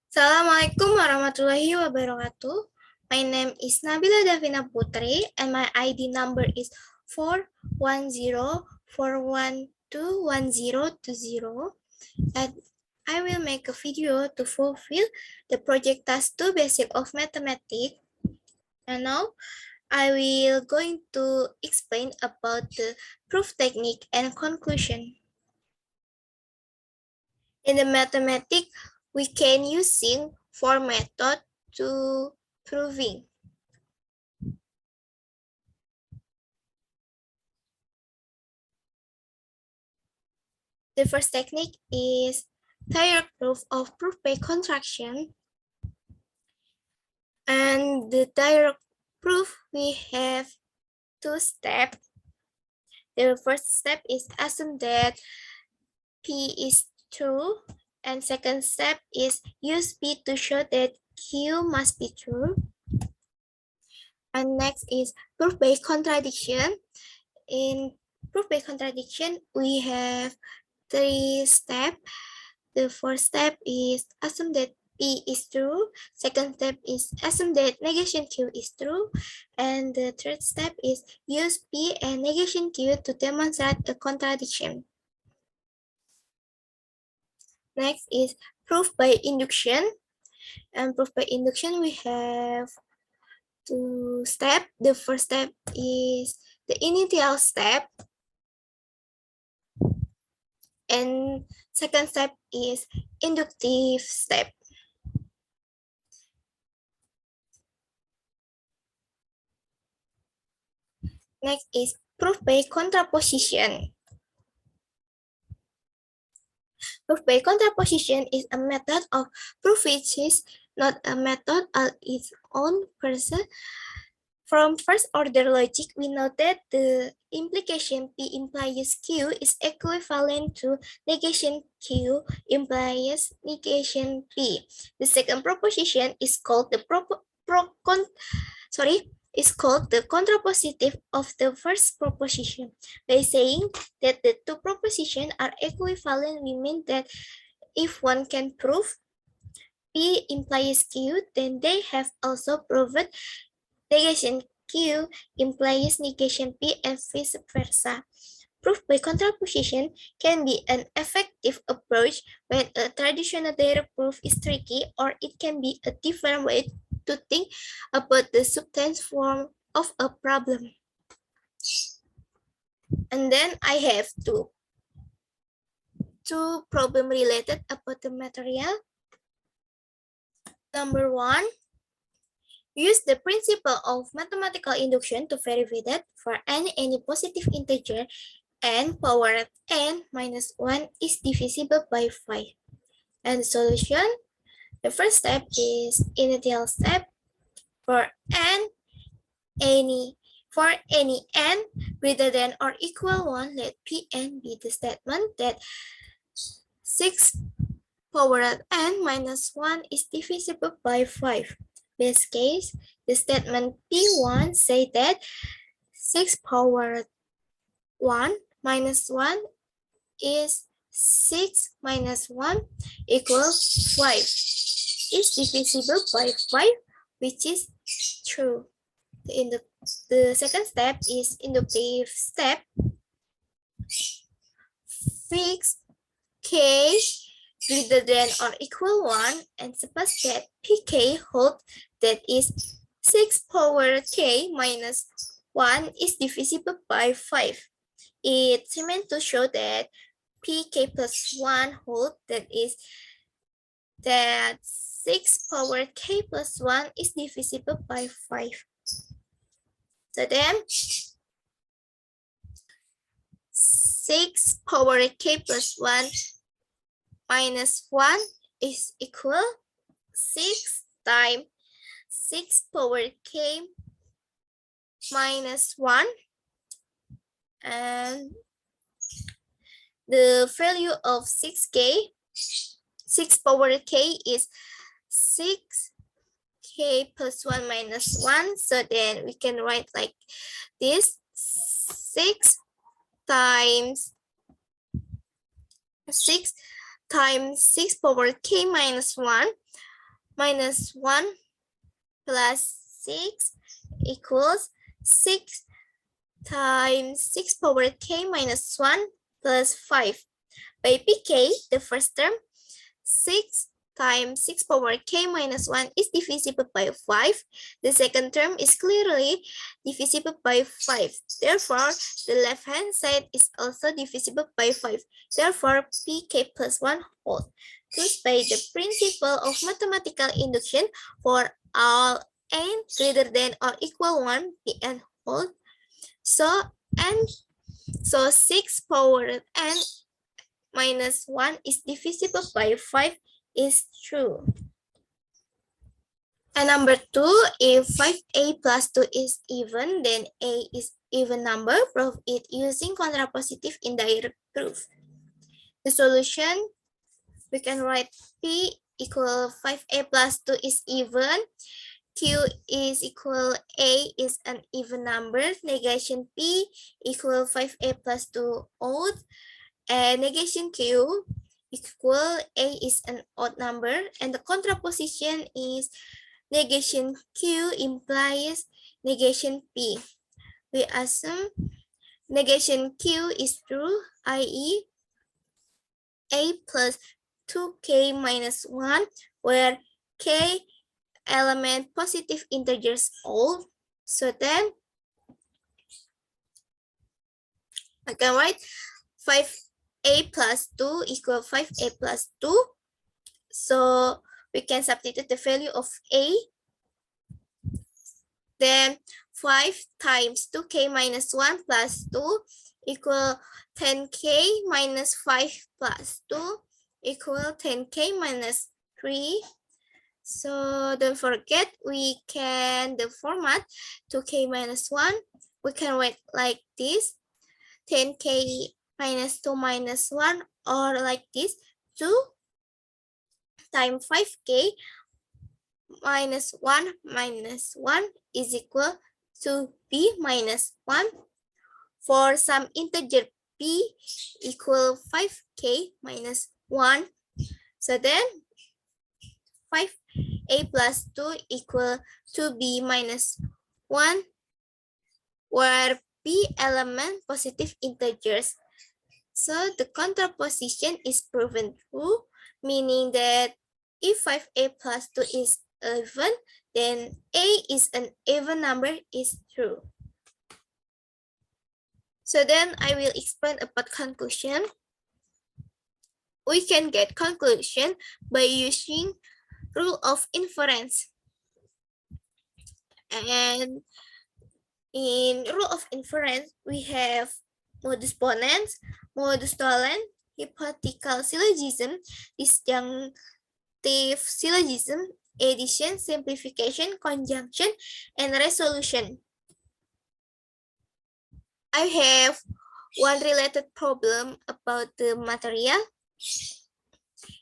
Assalamualaikum warahmatullahi wabarakatuh. My name is Nabila Dafina Putri and my ID number is 41041211020, and I will make a video to fulfill the project task 2 basic of mathematics. And now I will going to explain about the proof technique and conclusion. In the mathematics, we can using four methods to proving. The first technique is direct proof of proof by contraction. And the direct proof, we have two steps. The first step is assume that P is true, and second step is use P to show that Q must be true. And next is proof by contradiction. In proof by contradiction, we have three steps. The first step is assume that P is true. Second step is assume that negation Q is true. And the third step is use P and negation Q to demonstrate a contradiction. Next is proof by induction. And proof by induction, we have two steps. The first step is the initial step. And second step is inductive step. Next is proof by contraposition. Proof by contraposition is a method of proof which is not a method of its own person. From first order logic, we know that the implication P implies Q is equivalent to negation Q implies negation P. The second proposition is called the is called the contrapositive of the first proposition. By saying that the two propositions are equivalent, we mean that if one can prove P implies Q, then they have also proven negation Q implies negation P and vice versa. Proof by contraposition can be an effective approach when a traditional direct proof is tricky, or it can be a different way to think about the substance form of a problem. And then I have two problem related about the material. Number one, use the principle of mathematical induction to verify that for any positive integer n power n minus 1 is divisible by 5. And the solution, the first step is initial step. For any n greater than or equal 1, let Pn be the statement that 6 power n minus 1 is divisible by 5. Best case, the statement P1 say that 6 power 1 minus 1 is 6 minus 1 equals 5. Is divisible by 5, which is true. The second step is inductive step. Fix K greater than or equal 1 and suppose that Pk hold, that is 6 power k minus 1 is divisible by 5. It's meant to show that Pk plus 1 hold, that is that 6 power k plus 1 is divisible by 5. So then 6 power k plus 1 minus 1 is equal 6 times 6 power k minus 1, and the value of 6 power k is 6k plus 1 minus 1. So then we can write like this: 6 times 6 power k minus 1 minus 1 plus 6 equals 6 times 6 power k minus 1 plus 5. By pk, the first term, 6 times 6 power k minus 1 is divisible by 5. The second term is clearly divisible by 5. Therefore, the left-hand side is also divisible by 5. Therefore, pk plus 1 holds. Thus, by the principle of mathematical induction, for all n greater than or equal 1, pn holds. So 6 power n minus 1 is divisible by 5 is true. And number 2, if 5a plus 2 is even, then a is even number. Prove it using contrapositive indirect proof. The solution, we can write p equal 5a plus 2 is even. Q is equal A is an even number. Negation P equal 5A plus 2 odd. And negation Q equal A is an odd number. And the contraposition is negation Q implies negation P. We assume negation Q is true, i.e. A plus 2k minus 1, where k element positive integers all. So then I can write 5a plus 2 equal 5a plus 2. So we can substitute the value of a. Then 5 times 2k minus 1 plus 2 equal 10k minus 5 plus 2 equal 10k minus 3. So don't forget, we can the format 2k minus 1. We can write like this, 10k minus 2 minus 1, or like this, 2 times 5k minus 1 is equal to b minus 1. For some integer p equal 5k minus 1. So then 5a plus 2 equal to b minus 1, where p element positive integers. So the contraposition is proven true, meaning that if 5a plus 2 is even, then a is an even number is true. So then I will explain about conclusion. We can get conclusion by using rule of inference. And in rule of inference, we have modus ponens, modus tollens, hypothetical syllogism, disjunctive syllogism, addition, simplification, conjunction, and resolution. I have one related problem about the material.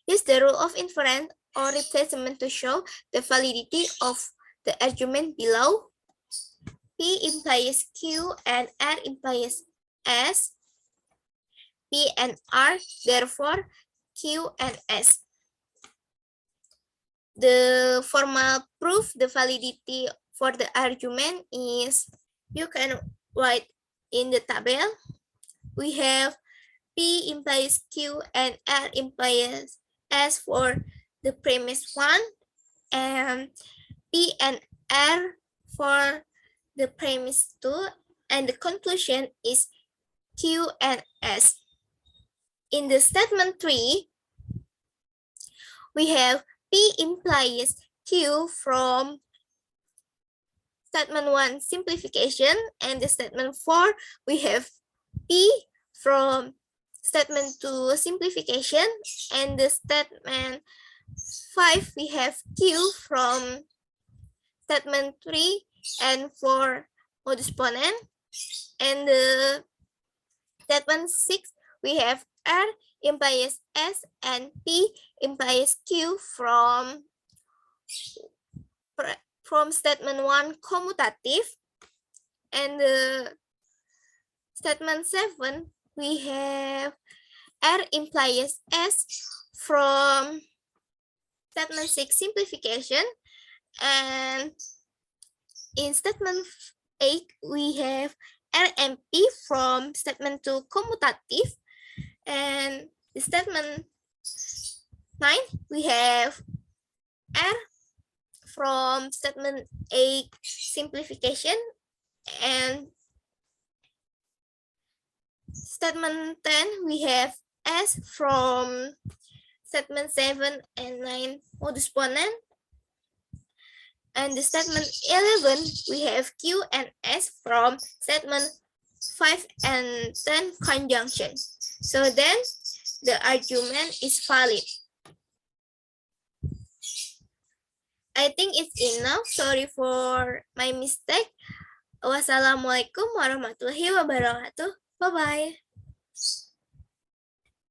Use the rule of inference or replacement to show the validity of the argument below. P implies Q and R implies S. P and R, therefore Q and S. The formal proof the validity for the argument is, you can write in the table. We have P implies Q and R implies S for the premise 1, and P and R for the premise 2, and the conclusion is Q and S. In the statement 3, we have P implies Q from statement 1 simplification, and the statement 4, we have P from statement 2 simplification, and the statement 5, we have Q from statement 3 and 4 modus ponens, and the statement 6, we have R implies S and P implies Q from statement 1 commutative, and the statement 7, we have R implies S from statement 6, simplification. And in statement 8, we have R&P from statement 2, commutative. And in statement 9, we have R from statement 8, simplification. And statement 10, we have S from statement 7 and 9, modus ponens. And the statement 11, we have Q and S from statement 5 and 10, conjunction. So then the argument is valid. I think it's enough. Sorry for my mistake. Wassalamualaikum warahmatullahi wabarakatuh. Bye-bye.